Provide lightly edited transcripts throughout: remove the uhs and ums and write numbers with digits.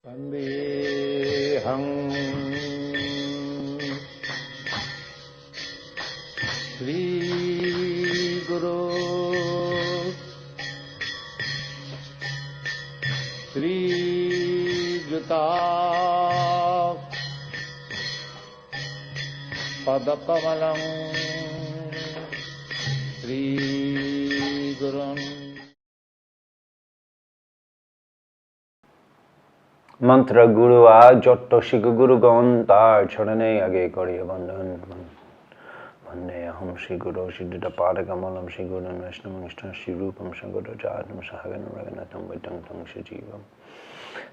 Vandeham Sri Guru Sri Juta Padakamalam Sri Gurun. Mantra Guru A Jotto Shikha Guru Gon Tar Chorane Age Koriya Bandhan Vande Aham Shri Guru Shri Dita Padakamalam Shri Guru Vaishnava Ishtan Shri Rupam Shankara Jadam Sahaganam Raghunatham Vaitam Tang Shri Jivam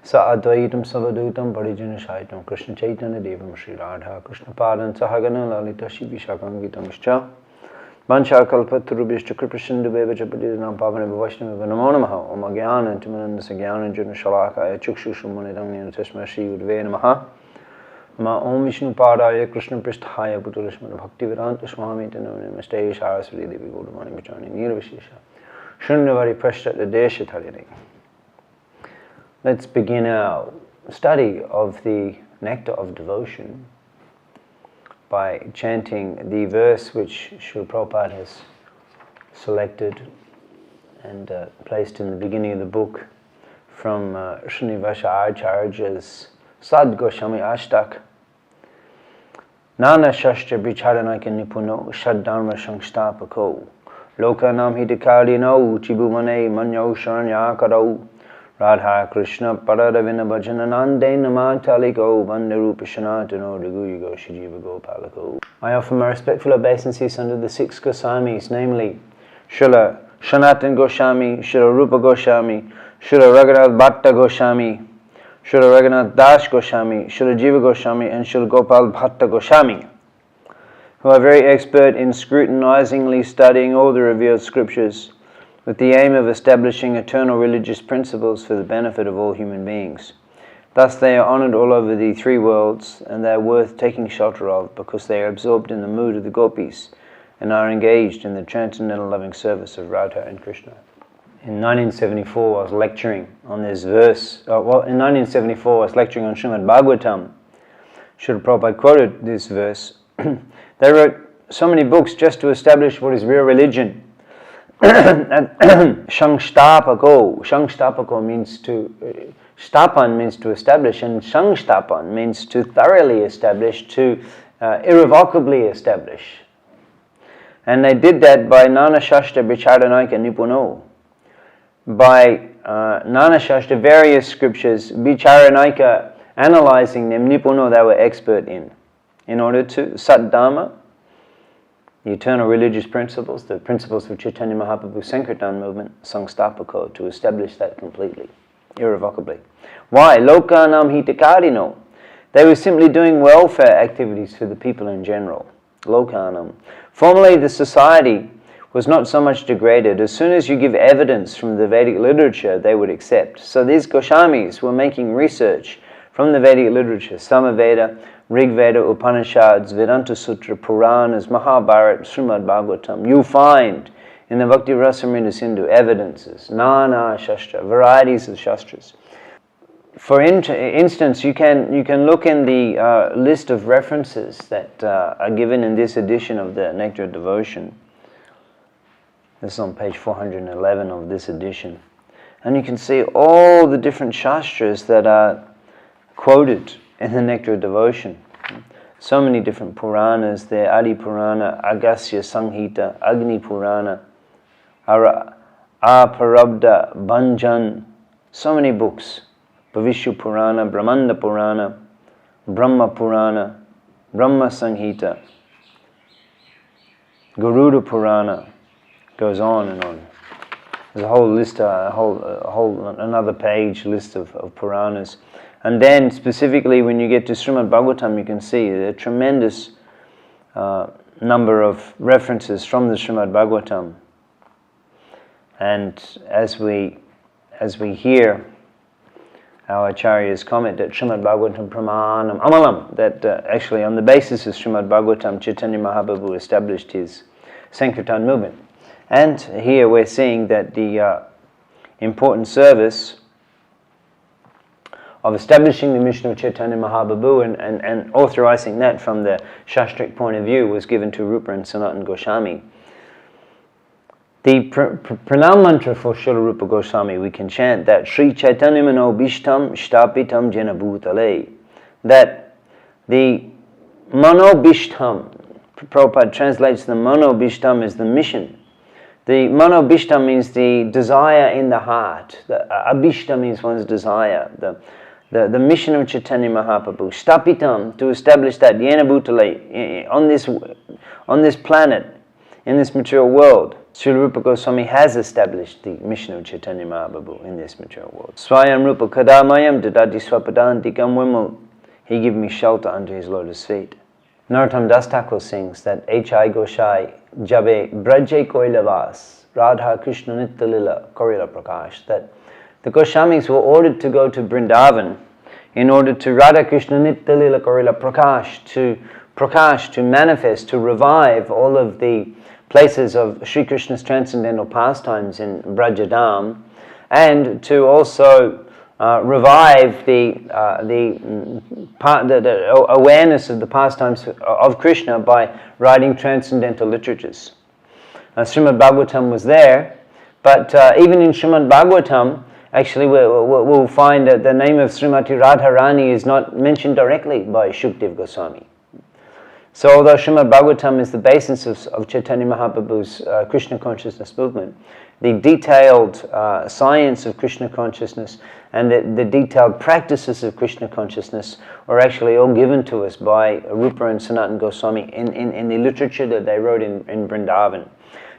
Sa Advaitam Savadutam Parijana Shaitam Krishna Chaitanya Devam Shri Radha Krishna Padan Sahagana Lalita Shri Vishakam Ischa Vancha Kalpatarubhishta Kripasindhu Bevachapadidinam Pavane Vaishnava Namo Namaha Om Agyana Timananda Sagyana Jana Shalakaya Chukshushumunidamnina Tasma Shri Udve Namaha Ma Om Vishnu Padaya Krishna Pristhaya Putulishmana Bhaktivedanta Swami Tanuni Namaste Saraswati Devi Gurumani Vichani Nirvishesha Shunyavadi Prashtat Desha Tarini. Let's begin our study of the Nectar of Devotion by chanting the verse which Srila Prabhupada has selected and placed in the beginning of the book from Srinivasa Acharya's Sad Goswami Ashtak. Nana Shastra Vicharanaka Nipuno Shaddharma Sangstapako Lokanam Hitakarino Chibumane Manyo Sharanyakaro Radha Krishna Paradavina Bhajananande Namataliko Vandarupashanatano Riguyugo Shijiva Gopalako. I offer my respectful obeisances unto the six Goswamis, namely Srila Sanatana Goswami, Srila Rupa Goswami, Srila Raghunath Bhatta Goswami, Srila Raghunath Das Goswami, Srila Jiva Goswami, and Srila Gopal Bhatta Goswami, who are very expert in scrutinizingly studying all the revealed scriptures with the aim of establishing eternal religious principles for the benefit of all human beings. Thus they are honored all over the three worlds, and they are worth taking shelter of because they are absorbed in the mood of the gopis and are engaged in the transcendental loving service of Radha and Krishna. In 1974 I was lecturing on this verse, in 1974 I was lecturing on Srimad Bhagavatam. Srila Prabhupada quoted this verse. They wrote so many books just to establish what is real religion. Shangstapako means to, stapan means to establish, and shangstapan means to thoroughly establish, to irrevocably establish. And they did that by Nana Shastra Vicharanaka Nipuno. By Nana Shastra, various scriptures, Vicharanaka, analyzing them, Nipuno, they were expert in order to Saddharma, the eternal religious principles, the principles of Chaitanya Mahaprabhu's Sankirtan movement, Sangstapako, to establish that completely, irrevocably. Why? Lokanam hitakarino. They were simply doing welfare activities for the people in general. Lokanam. Formerly the society was not so much degraded. As soon as you give evidence from the Vedic literature, they would accept. So these Goswamis were making research from the Vedic literature, Samaveda, Rig Veda, Upanishads, Vedanta Sutra, Puranas, Mahabharata, Srimad Bhagavatam. You find in the Bhakti Rasamrita Sindhu evidences, Nana Shastra, varieties of Shastras. For instance, you can look in the list of references that are given in this edition of the Nectar of Devotion. This is on page 411 of this edition. And you can see all the different Shastras that are quoted in the Nectar of Devotion. So many different Puranas there, Adi Purana, Agasya Sanghita, Agni Purana, Aparabda, Bhanjan, so many books. Bhavishu Purana, Brahmanda Purana, Brahma Purana, Brahma Sanghita, Garuda Purana, goes on and on. There's a whole list, another page list of Puranas. And then specifically when you get to Srimad Bhagavatam, you can see a tremendous number of references from the Srimad Bhagavatam. And as we hear our Acharya's comment that Srimad Bhagavatam Pramanam Amalam, that actually on the basis of Srimad Bhagavatam, Chaitanya Mahaprabhu established his Sankirtan movement. And here we're seeing that the important service of establishing the mission of Chaitanya Mahaprabhu and authorizing that from the Shastric point of view was given to Rupa and Sanatana Goswami. The pranam mantra for Srila Rupa Goswami, we can chant that Sri Chaitanya Mano Bhishtam Shtapitam Jena Bhutale. That the Mano Bhishtam, Prabhupada translates the Mano Bhishtam as the mission. The Mano Bhishtam means the desire in the heart. The Abhishta means one's desire. The mission of Chaitanya Mahaprabhu. Shtapitam, to establish that Jena Bhutale, on this planet, in this material world. Srila Rupa Goswami has established the mission of Chaitanya Mahaprabhu in this material world. Swayam Rupa Kadamayam Dadati Swapadantikam Vimal. He gave me shelter under his lotus feet. Narottam Das Thakur sings that H.I. Goshai Jabe Braje Koilavas Radha Krishna Nitya Lila Korila Prakash, that the Goswamis were ordered to go to Vrindavan in order to Radha Krishna Nitya Lila Korila Prakash, to manifest, to revive all of the places of Sri Krishna's transcendental pastimes in Brajadam, and to also revive the awareness of the pastimes of Krishna by writing transcendental literatures. Srimad Bhagavatam was there, but even in Srimad Bhagavatam, actually we'll find that the name of Srimati Radharani is not mentioned directly by Shukdev Goswami. So although Srimad Bhagavatam is the basis of Chaitanya Mahaprabhu's Krishna consciousness movement, the detailed science of Krishna consciousness and the detailed practices of Krishna consciousness are actually all given to us by Rupa and Sanatana Goswami in the literature that they wrote in Vrindavan.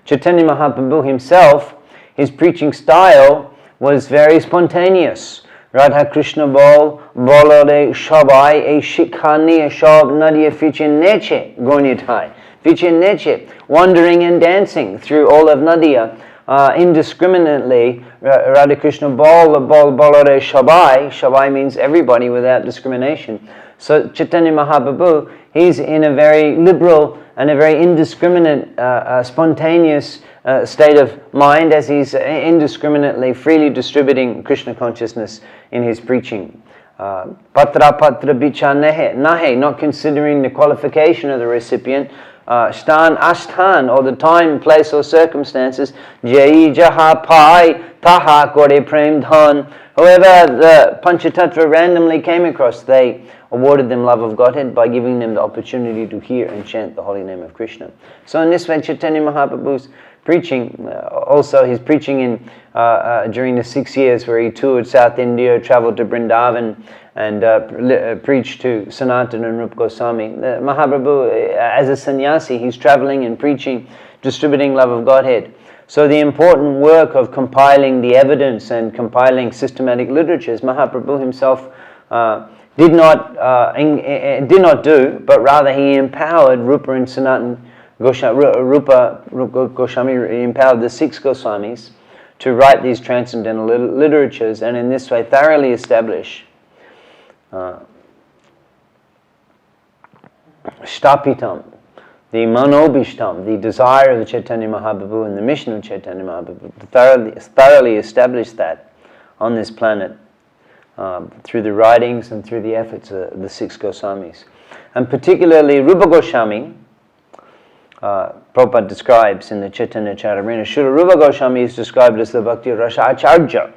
Chaitanya Mahaprabhu himself, his preaching style was very spontaneous. Radha Krishna bol, bolore shabai, e shikhani, shab nadia fichin neche, gonitai. Fichin neche, wandering and dancing through all of Nadia, indiscriminately. Radha Krishna bol, bolore shabai, shabai means everybody without discrimination. So Chaitanya Mahaprabhu, he's in a very liberal and a very indiscriminate, spontaneous state of mind as he's indiscriminately, freely distributing Krishna consciousness in his preaching. Patra bicha nahe, not considering the qualification of the recipient. Stan ashthan, or the time, place or circumstances. Jai jaha pai taha kore prem dhan. Whoever the Panchatattva randomly came across, they awarded them love of Godhead by giving them the opportunity to hear and chant the holy name of Krishna. So in this way, Chaitanya Mahaprabhu's preaching, also his preaching in during the 6 years where he toured South India, traveled to Vrindavan, and preached to Sanatana and Rupa Goswami. Mahaprabhu, as a sannyasi, he's traveling and preaching, distributing love of Godhead. So the important work of compiling the evidence and compiling systematic literatures, Mahaprabhu himself did not do, but rather he empowered Rupa and Sanatana Rupa Goswami empowered the 6 Goswamis to write these transcendental literatures, and in this way thoroughly establish Shtapitam, the Manobhishtam, the desire of the Chaitanya Mahaprabhu and the mission of Chaitanya Mahaprabhu, to thoroughly establish that on this planet through the writings and through the efforts of the 6 Goswamis. And particularly Rupa Goswami, Prabhupada describes in the Chaitanya Charitamrita, Srila Rupa Goswami is described as the Bhakti Rasa Acharya,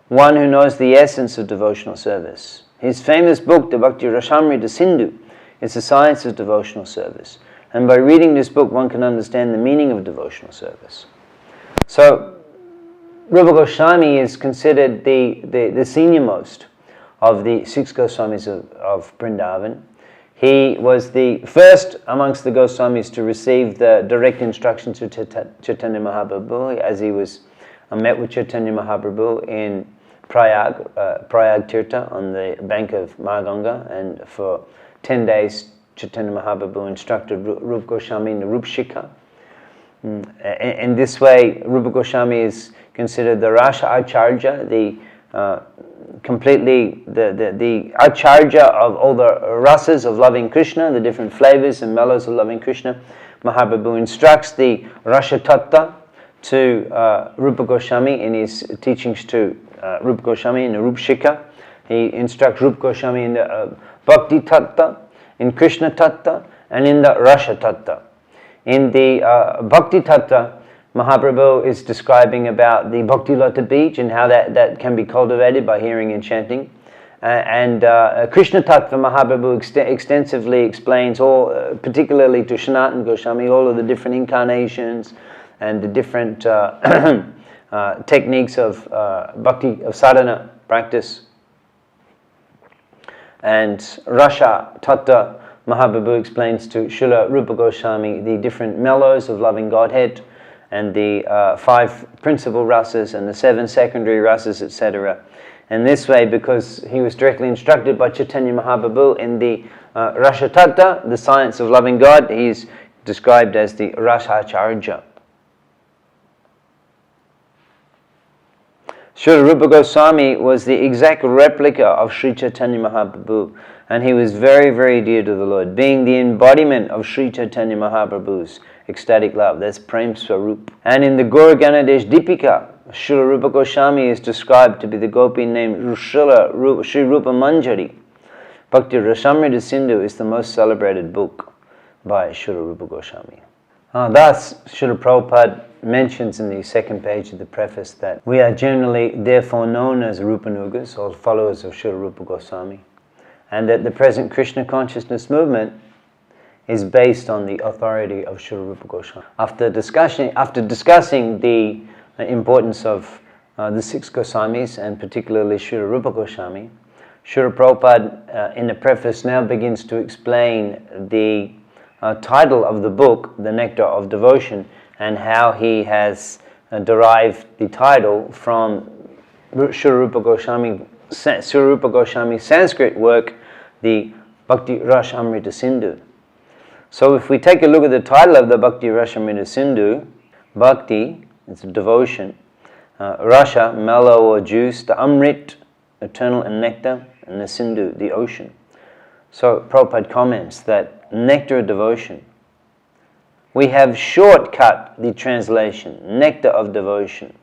one who knows the essence of devotional service. His famous book, the Bhakti Rasamrita Sindhu, is the science of devotional service. And by reading this book, one can understand the meaning of devotional service. So, Rupa Goswami is considered the senior most of the 6 Goswamis of Vrindavan. He was the first amongst the Goswamis to receive the direct instructions of Chaitanya Mahaprabhu as he was met with Chaitanya Mahaprabhu in Prayag Tirtha on the bank of Mahaganga, and for 10 days Chaitanya Mahaprabhu instructed Rupa Goswami in the Rupa Shikha. In this way, Rupa Goswami is considered the Rasa Acharya, the Acharya of all the rasas of loving Krishna, the different flavors and mellows of loving Krishna. Mahaprabhu instructs the Rasa Tattva to Rupa Goswami in his teachings to Rupa Goswami in the Rupa Shikha, He instructs Rupa Goswami in the Bhakti Tattva, in Krishna Tattva, and in the Rasa Tattva. In the Bhakti Tattva, Mahaprabhu is describing about the Bhakti Lata Beach and how that can be cultivated by hearing and chanting. And Krishna Tattva, Mahaprabhu extensively explains all, particularly to Sanatana Goswami, all of the different incarnations and the different techniques of bhakti, of sadhana practice. And Rasa Tattva, Mahaprabhu explains to Srila Rupa Goswami the different mellows of loving Godhead and the 5 principal rasas and the 7 secondary rasas, etc. And this way, because he was directly instructed by Chaitanya Mahaprabhu in the Rasa Tattva, the science of loving God, he's described as the Rasacharya. Srila Rupa Goswami was the exact replica of Sri Chaitanya Mahaprabhu, and he was very, very dear to the Lord, being the embodiment of Sri Chaitanya Mahaprabhu's ecstatic love. That's Prem Swarup. And in the Gaura Ganadesh Dipika, Srila Rupa Goswami is described to be the gopi named Sri Rupa Manjari. Bhakti Rasamrita Sindhu is the most celebrated book by Srila Rupa Goswami. Thus, Srila Prabhupada mentions in the second page of the preface that we are generally therefore known as Rupanugas, or followers of Srila Rupa Goswami, and that the present Krishna consciousness movement is based on the authority of Srila Rupa Goswami. After discussing the importance of the 6 Goswamis, and particularly Srila Rupa Goswami, Srila Prabhupada in the preface now begins to explain the title of the book, The Nectar of Devotion, and how he has derived the title from Srila Rupa Goswami's Sanskrit work, the Bhakti Rasa Amrita Sindhu. So if we take a look at the title of the Bhakti Rasa Amrita Sindhu, Bhakti, it's a devotion, Rasa, mellow or juice, the Amrit, eternal and nectar, and the Sindhu, the ocean. So Prabhupada comments that nectar of devotion, we have shortcut the translation, nectar of devotion.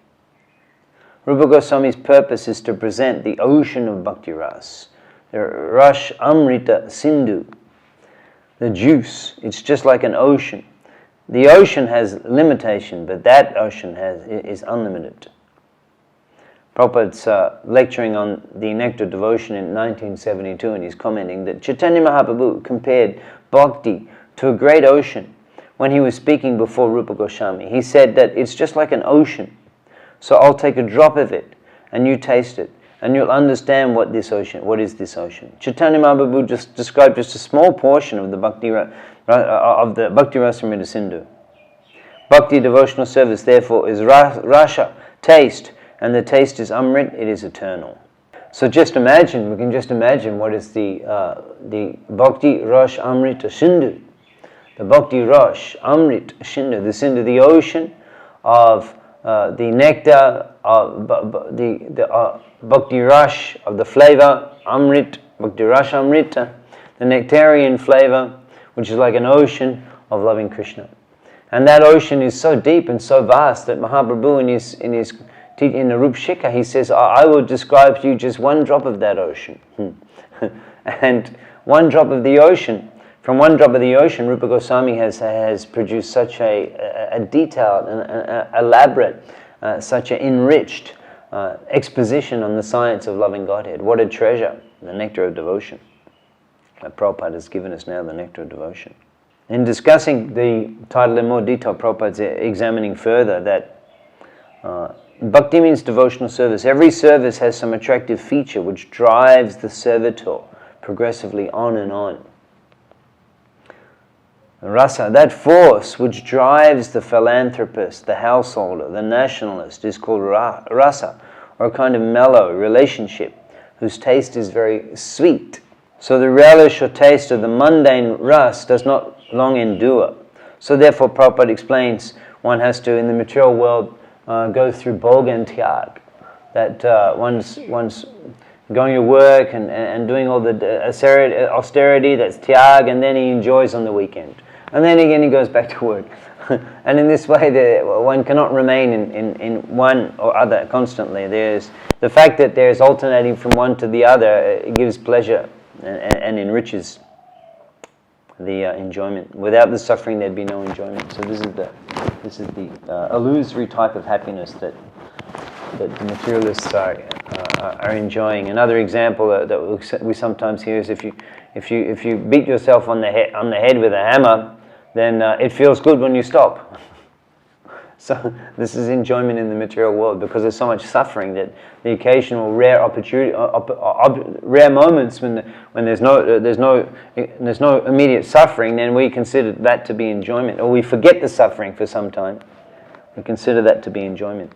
Rupa Goswami's purpose is to present the ocean of Bhakti Ras, the Ras Amrita Sindhu, the juice. It's just like an ocean. The ocean has limitation, but that ocean is unlimited. Prabhupada's lecturing on the nectar of devotion in 1972, and he's commenting that Chaitanya Mahaprabhu compared bhakti to a great ocean when he was speaking before Rupa Goswami. He said that it's just like an ocean. So I'll take a drop of it, and you taste it, and you'll understand what is this ocean. Chaitanya Mahaprabhu just described just a small portion of the Bhakti Rasamrita Sindhu. Bhakti devotional service, therefore, is rasa, taste, and the taste is amrit, it is eternal. So we can just imagine what is the Bhakti Rasa Amrita Sindhu. The Bhakti Rasa Amrit Sindhu, the Sindhu, the ocean of the nectar, the Bhakti Rash of the flavor, Amrit, Bhakti Rasa Amrita, the nectarian flavor, which is like an ocean of loving Krishna. And that ocean is so deep and so vast that Mahaprabhu in the Rup Shikha, he says, I will describe to you just one drop of that ocean. And one drop of the ocean, from one drop of the ocean, Rupa Goswami has produced such a detailed and elaborate, such an enriched exposition on the science of loving Godhead. What a treasure, the nectar of devotion. Prabhupada has given us now the nectar of devotion. In discussing the title in more detail, Prabhupada is examining further that bhakti means devotional service. Every service has some attractive feature which drives the servitor progressively on and on. Rasa, that force which drives the philanthropist, the householder, the nationalist, is called rasa, or a kind of mellow relationship whose taste is very sweet. So the relish or taste of the mundane ras does not long endure. So therefore Prabhupada explains one has to, in the material world, go through bhog and tyag. That one's going to work and doing all the austerity, that's tyag, and then he enjoys on the weekend. And then again he goes back to work. And in this way, one cannot remain in one or other constantly. There's the fact that there's alternating from one to the other, it gives pleasure and enriches the enjoyment. Without the suffering, there'd be no enjoyment. So this is the illusory type of happiness that the materialists are enjoying. Another example that we sometimes hear is if you beat yourself on the head with a hammer, then it feels good when you stop. So this is enjoyment in the material world, because there's so much suffering that the occasional rare opportunity, rare moments when there's no immediate suffering, then we consider that to be enjoyment, or we forget the suffering for some time. We consider that to be enjoyment.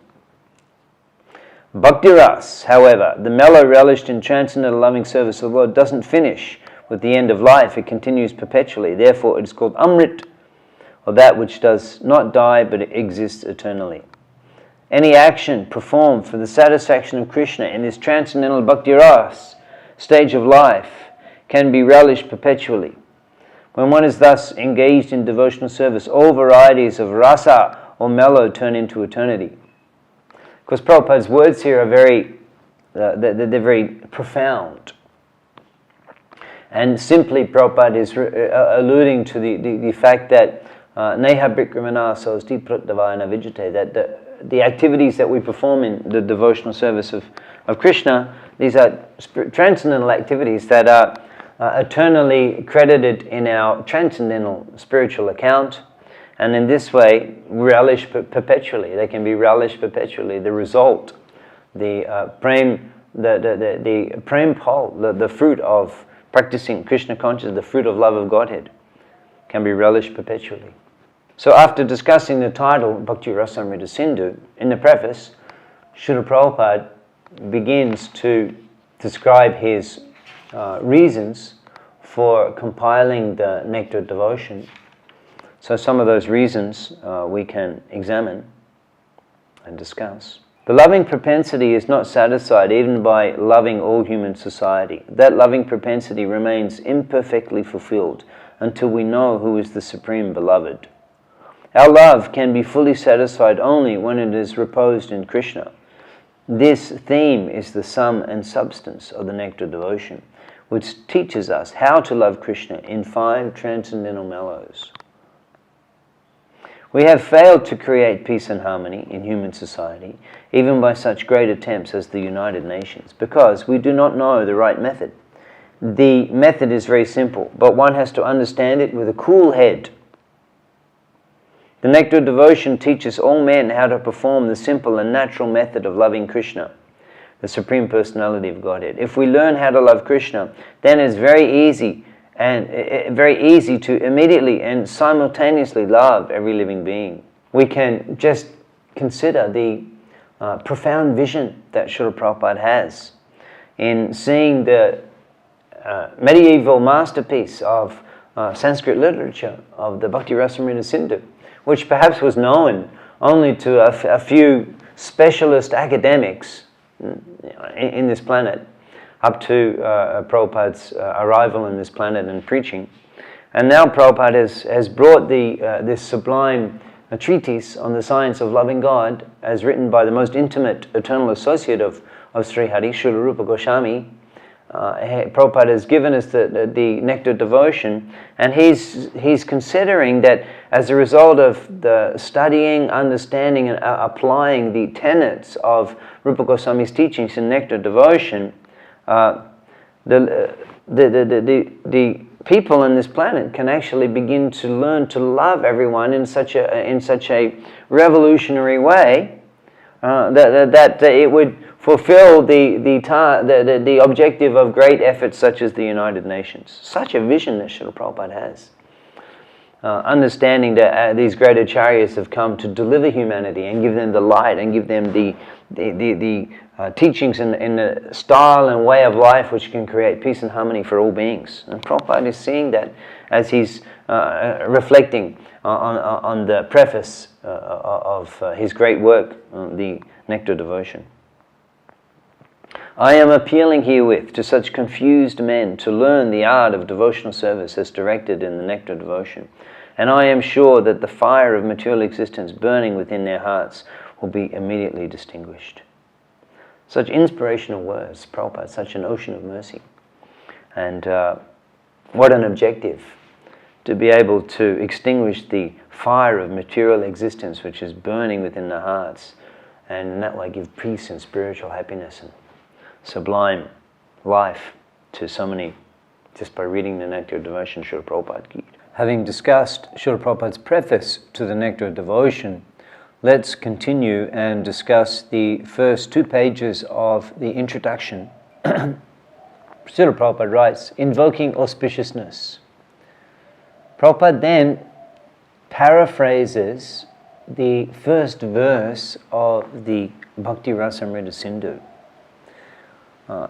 Bhakti ras, however, the mellow relished in transcendental loving service of the Lord, doesn't finish with the end of life. It continues perpetually. Therefore, it is called Amrit, or that which does not die but exists eternally. Any action performed for the satisfaction of Krishna in this transcendental bhakti ras stage of life can be relished perpetually. When one is thus engaged in devotional service, all varieties of rasa or mellow turn into eternity. Because Prabhupada's words here are they're very profound. And simply Prabhupada is alluding to the fact that Neha Bikramana Sosti Prattavayana Vijate, that the activities that we perform in the devotional service of Krishna, these are transcendental activities that are eternally credited in our transcendental spiritual account, and in this way relish perpetually. They can be relished perpetually. The result, the prem phal, the fruit of practicing Krishna consciousness, the fruit of love of Godhead, can be relished perpetually. So after discussing the title Bhakti Rasamrita Sindhu, in the preface, Srila Prabhupada begins to describe his reasons for compiling the Nectar Devotion. So some of those reasons we can examine and discuss. The loving propensity is not satisfied even by loving all human society. That loving propensity remains imperfectly fulfilled until we know who is the Supreme Beloved. Our love can be fully satisfied only when it is reposed in Krishna. This theme is the sum and substance of the Nectar Devotion, which teaches us how to love Krishna in 5 transcendental mellows. We have failed to create peace and harmony in human society, even by such great attempts as the United Nations, because we do not know the right method. The method is very simple, but one has to understand it with a cool head. The Nectar Devotion teaches all men how to perform the simple and natural method of loving Krishna, the Supreme Personality of Godhead. If we learn how to love Krishna, then it's very easy to immediately and simultaneously love every living being. We can just consider the profound vision that Srila Prabhupada has in seeing the medieval masterpiece of Sanskrit literature of the Bhakti Rasamrita Sindhu, which perhaps was known only to a few specialist academics in this planet, up to Prabhupada's arrival on this planet and preaching. And now Prabhupada has brought this sublime treatise on the science of loving God, as written by the most intimate eternal associate of Sri Hari, Srila Rupa Goswami. Prabhupada has given us the Nectar Devotion, and he's considering that as a result of the studying, understanding, and applying the tenets of Rupa Goswami's teachings in Nectar Devotion, the people on this planet can actually begin to learn to love everyone in such a revolutionary way that it would fulfill the objective of great efforts such as the United Nations. Such a vision that Srila Prabhupada has. Understanding that these great acharyas have come to deliver humanity and give them the light and give them the teachings in the style and way of life which can create peace and harmony for all beings. And Prabhupada is seeing that as he's reflecting on the preface of his great work, the Nectar Devotion. I am appealing herewith to such confused men to learn the art of devotional service as directed in the Nectar Devotion, and I am sure that the fire of material existence burning within their hearts will be immediately distinguished. Such inspirational words, Prabhupada, such an ocean of mercy. And what an objective, to be able to extinguish the fire of material existence which is burning within the hearts, and in that way give peace and spiritual happiness and sublime life to so many, just by reading the Nectar of Devotion, Srila Prabhupada Gita. Having discussed Srila Prabhupada's preface to the Nectar of Devotion, let's continue and discuss the first 2 pages of the introduction. Srila Prabhupada writes, invoking auspiciousness. Prabhupada then paraphrases the first verse of the Bhakti Rasamrita Sindhu.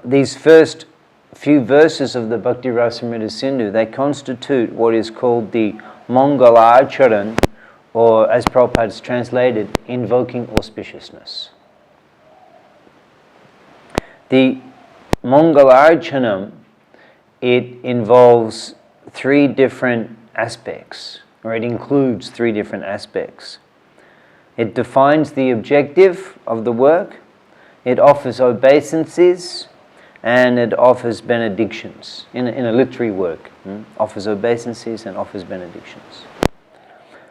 These first few verses of the Bhakti Rasamrita Sindhu, they constitute what is called the Mangalarcharan, or as Prabhupada has translated, invoking auspiciousness. The Mangalarchanam, it involves 3 different aspects, or it includes 3 different aspects. It defines the objective of the work, it offers obeisances, and it offers benedictions in a literary work. Offers obeisances and offers benedictions.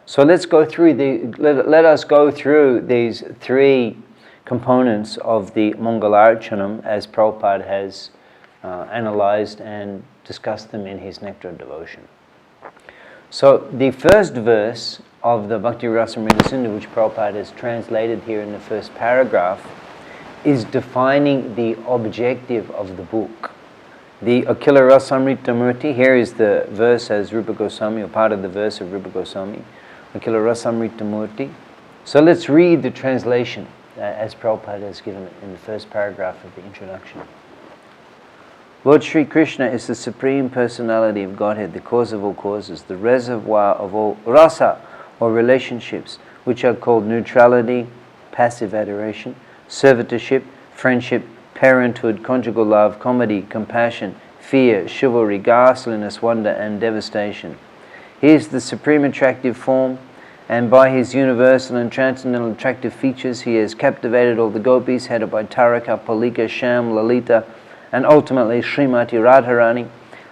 So let's go through let us go through these 3 components of the Mangalarchanam as Prabhupada has analyzed and discussed them in his Nectar of Devotion. So the first verse of the Bhakti Rasamrita Sindhu, which Prabhupada has translated here in the first paragraph, is defining the objective of the book. The Akila Rasamrita Murti, here is the verse as Rupa Goswami, or part of the verse of Rupa Goswami, Akila Rasamrita Murti. So let's read the translation as Prabhupada has given it in the first paragraph of the introduction. Lord Sri Krishna is the Supreme Personality of Godhead, the cause of all causes, the reservoir of all rasa, or relationships, which are called neutrality, passive adoration, servitorship, friendship, parenthood, conjugal love, comedy, compassion, fear, chivalry, ghastliness, wonder, and devastation. He is the supreme attractive form, and by his universal and transcendental attractive features, he has captivated all the gopis, headed by Taraka, Palika, Sham, Lalita, and ultimately Srimati Radharani.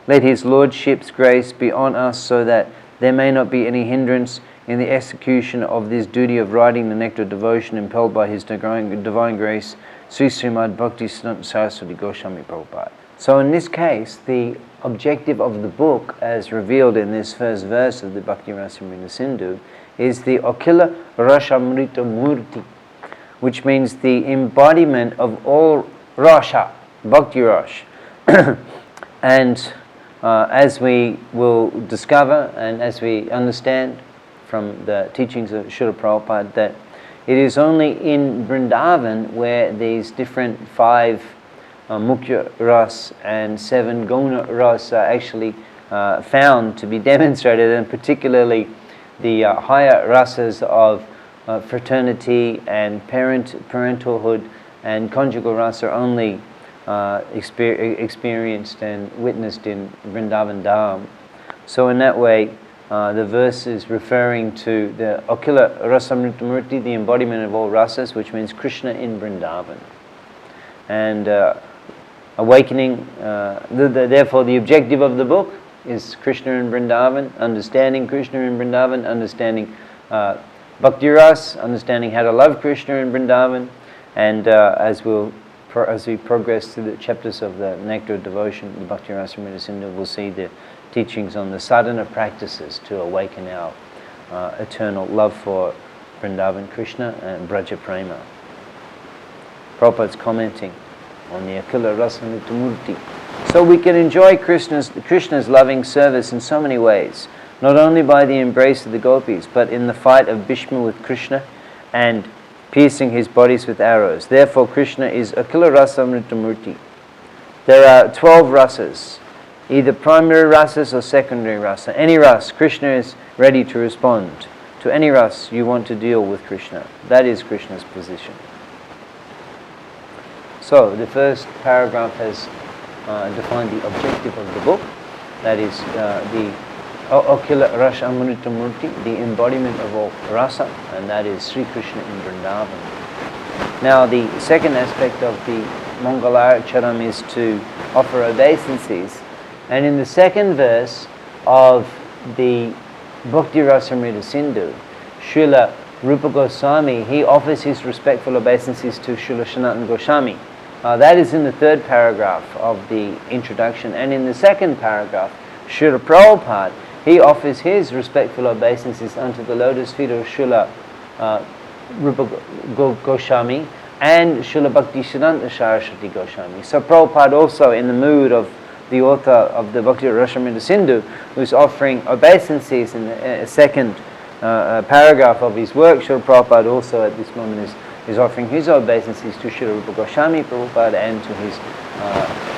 Let his Lordship's grace be on us so that there may not be any hindrance in the execution of this duty of writing the Nectar of Devotion impelled by his divine grace, Sri Srimad Bhakti Saraswati Goswami Prabhupada. So in this case, the objective of the book, as revealed in this first verse of the Bhakti Rasamrita Sindhu, is the Akila Rasamrita Murti, which means the embodiment of all Rasha, Bhakti Rash. And as we will discover and as we understand from the teachings of Srila Prabhupada, that it is only in Vrindavan where these different 5 Mukhya Ras and 7 Guna Ras are actually found to be demonstrated, and particularly the higher rasas of fraternity and parentalhood and conjugal rasa are only experienced and witnessed in Vrindavan Dham. So in that way, the verse is referring to the Akila Rasamrita Murti, the embodiment of all rasas, which means Krishna in Vrindavan. And awakening, therefore the objective of the book is Krishna in Vrindavan, understanding Krishna in Vrindavan, understanding Bhakti Ras, understanding how to love Krishna in Vrindavan, and as we progress through the chapters of the Nectar of Devotion, the Bhakti Rasamrita Sindhu, we'll see the teachings on the sadhana practices to awaken our eternal love for Vrindavan Krishna and Braja Prema. Prabhupada's commenting on the Akila Rasamrita Murti. So we can enjoy Krishna's loving service in so many ways, not only by the embrace of the gopis, but in the fight of Bhishma with Krishna and piercing his bodies with arrows. Therefore Krishna is Akila Rasamrita Murti. There are 12 rasas, either primary rasas or secondary rasa. Any ras, Krishna is ready to respond. To any ras you want to deal with Krishna. That is Krishna's position. So the first paragraph has defined the objective of the book. That is the Akhila Rasa Amrita Murti, the embodiment of all rasa, and that is Sri Krishna in Vrindavan. Now the second aspect of the Mangalarcharam is to offer obeisances, and in the second verse of the Bhakti Rasamrita Sindhu, Srila Rupa Goswami, he offers his respectful obeisances to Srila Sanatana Goswami. That is in the third paragraph of the introduction, and in the second paragraph, Srila Prabhupada, he offers his respectful obeisances unto the lotus feet of Srila Rupa Goswami and Srila Bhaktisiddhanta Saraswati Goswami. So Prabhupada also, in the mood of the author of the Bhakti Rasamrita Sindhu, who's offering obeisances in the second paragraph of his work, Srila Prabhupada also at this moment is offering his obeisances to Srila Rupa Goswami Prabhupada and to his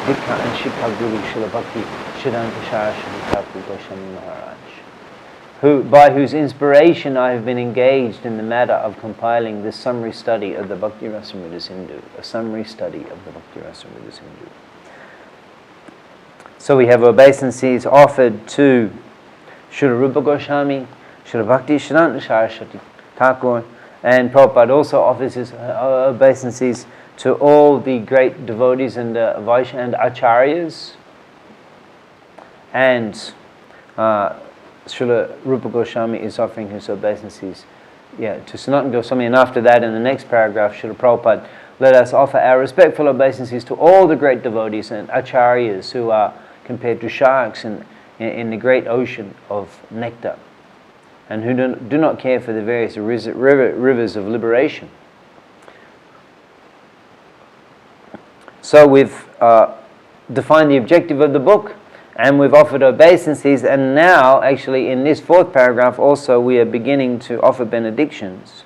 Dikha and Shikha Guru Srila Bhakti Siddhanta Saraswati Thakur Goswami Maharaj, by whose inspiration I have been engaged in the matter of compiling this summary study of the Bhakti Rasamrita Sindhu, a summary study of the Bhakti Rasamrita Sindhu. So we have obeisances offered to Srila Rupa Goswami, Srila Bhakti Siddhanta Saraswati Thakur, and Prabhupada also offers his obeisances to all the great devotees and and acharyas, and Srila Rupa Goswami is offering his obeisances to Sanatana Goswami, and after that in the next paragraph, Srila Prabhupada, let us offer our respectful obeisances to all the great devotees and acharyas who are compared to sharks in the great ocean of nectar, and who do not care for the various rivers of liberation. So we've defined the objective of the book, and we've offered obeisances, and now actually in this fourth paragraph also we are beginning to offer benedictions.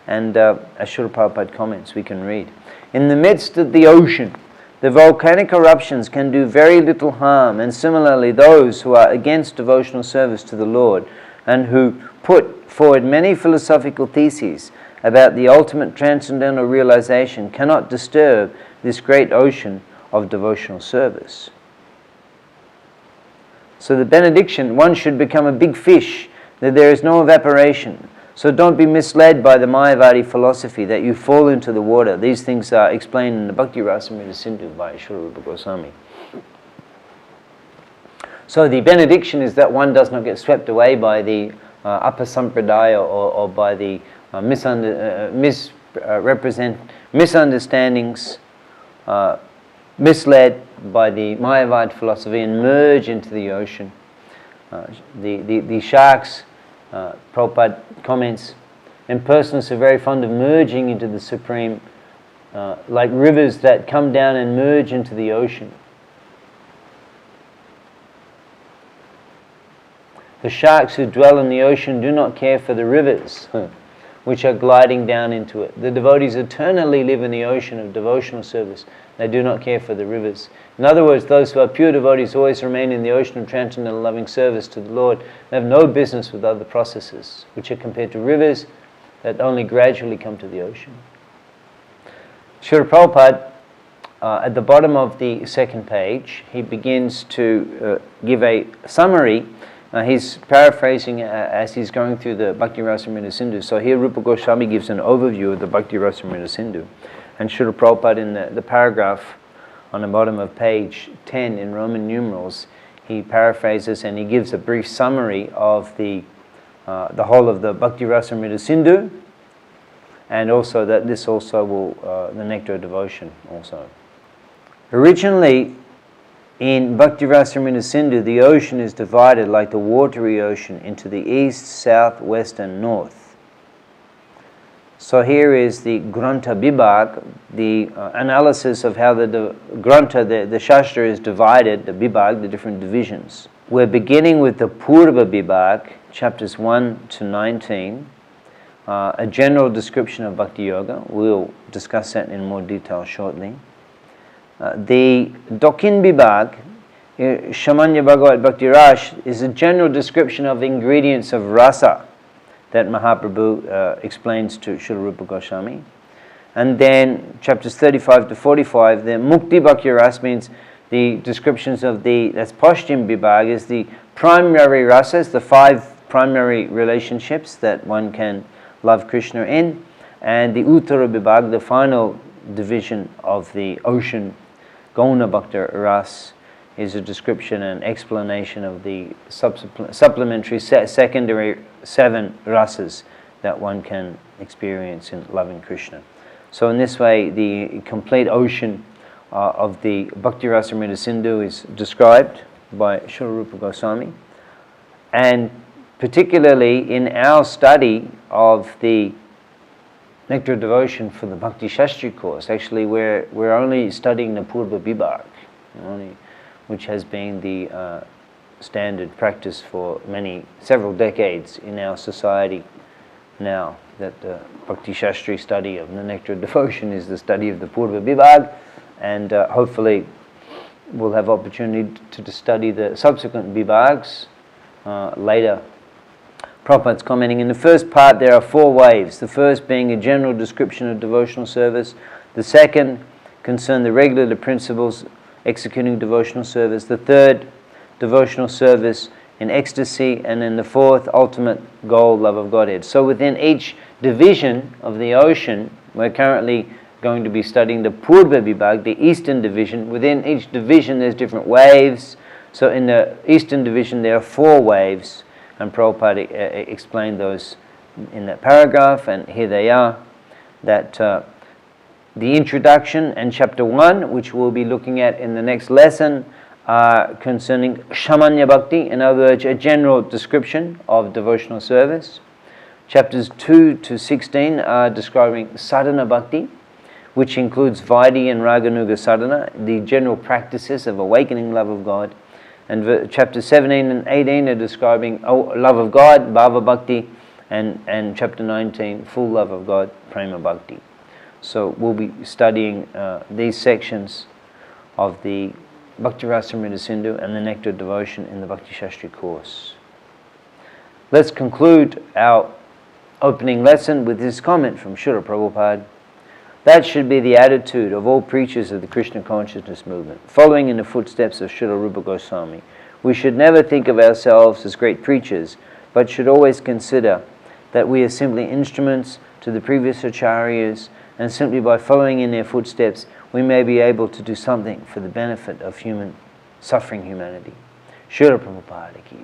And as Srila Prabhupada comments, we can read, in the midst of the ocean, the volcanic eruptions can do very little harm, and similarly those who are against devotional service to the Lord and who put forward many philosophical theses about the ultimate transcendental realization cannot disturb this great ocean of devotional service. So the benediction, one should become a big fish, that there is no evaporation. So don't be misled by the Mayavadi philosophy that you fall into the water. These things are explained in the Bhakti Rasamrita Sindhu by Srila Rupa Goswami. So the benediction is that one does not get swept away by the upper sampradaya or by the misunderstandings, misled by the Mayavad philosophy and merge into the ocean. The sharks, Prabhupada comments, and persons are very fond of merging into the Supreme, like rivers that come down and merge into the ocean. The sharks who dwell in the ocean do not care for the rivers which are gliding down into it. The devotees eternally live in the ocean of devotional service. They do not care for the rivers. In other words, those who are pure devotees always remain in the ocean of transcendental loving service to the Lord. They have no business with other processes, which are compared to rivers that only gradually come to the ocean. Srila Prabhupada, at the bottom of the second page, he begins to give a summary. He's paraphrasing as he's going through the Bhakti Rasamrita Sindhu. So here Rupa Goswami gives an overview of the Bhakti Rasamrita Sindhu. And Srila Prabhupada in the paragraph on the bottom of page 10 in Roman numerals, he paraphrases and he gives a brief summary of the whole of the Bhakti Rasamrita Sindhu, and also that this also will, the nectar of devotion also. Originally, in Bhakti Rasamrita Sindhu, the ocean is divided like the watery ocean into the east, south, west and north. So here is the Grantha Vibhag, the analysis of how the Grantha, the Shastra is divided, the Vibhag, the different divisions. We're beginning with the Purva Vibhag, chapters 1 to 19, a general description of Bhakti Yoga. We'll discuss that in more detail shortly. The Dakshin Vibhag, Shamanya Bhagavad Bhakti Ras, is a general description of the ingredients of rasa that Mahaprabhu explains to Srila Rupa Goswami. And then chapters 35 to 45, the Mukti Bhakti Ras means the descriptions of that's Paschim Vibhag, is the primary rasas, the 5 primary relationships that one can love Krishna in, and the Uttara Vibhag, the final division of the ocean, Gauna Bhakta Ras, is a description and explanation of the supplementary secondary 7 rasas that one can experience in loving Krishna. So in this way, the complete ocean of the Bhakti Rasamrita Sindhu is described by Srila Rupa Goswami, and particularly in our study of the Nectar Devotion for the Bhakti Shastri course, actually we're only studying the Purva Vibhag, which has been the standard practice for several decades in our society now, that the Bhakti Shastri study of the Nectar Devotion is the study of the Purva Vibhag, and hopefully we'll have opportunity to study the subsequent Vibhags later. Prabhupada's commenting, in the first part there are 4 waves, the first being a general description of devotional service, the second concern the regulative principles executing devotional service, the third, devotional service in ecstasy, and then the fourth, ultimate goal, love of Godhead. So within each division of the ocean, we're currently going to be studying the Purva Vibhag, the eastern division. Within each division there's different waves. So in the eastern division there are 4 waves, and Prabhupada explained those in that paragraph, and here they are. That the introduction and chapter 1, which we'll be looking at in the next lesson, concerning Shamanya Bhakti, in other words, a general description of devotional service. Chapters 2 to 16 are describing Sadhana Bhakti, which includes Vaidhi and Raganuga Sadhana, the general practices of awakening love of God. And chapters 17 and 18 are describing love of God, Bhava Bhakti, and chapter 19, full love of God, Prema Bhakti. So we'll be studying these sections of the Bhakti Rasamrita Sindhu and the Nectar Devotion in the Bhakti Shastri course. Let's conclude our opening lesson with this comment from Srila Prabhupada. That should be the attitude of all preachers of the Krishna consciousness movement, following in the footsteps of Srila Rupa Goswami. We should never think of ourselves as great preachers, but should always consider that we are simply instruments to the previous acharyas, and simply by following in their footsteps, we may be able to do something for the benefit of suffering humanity. Srila Prabhupada ki.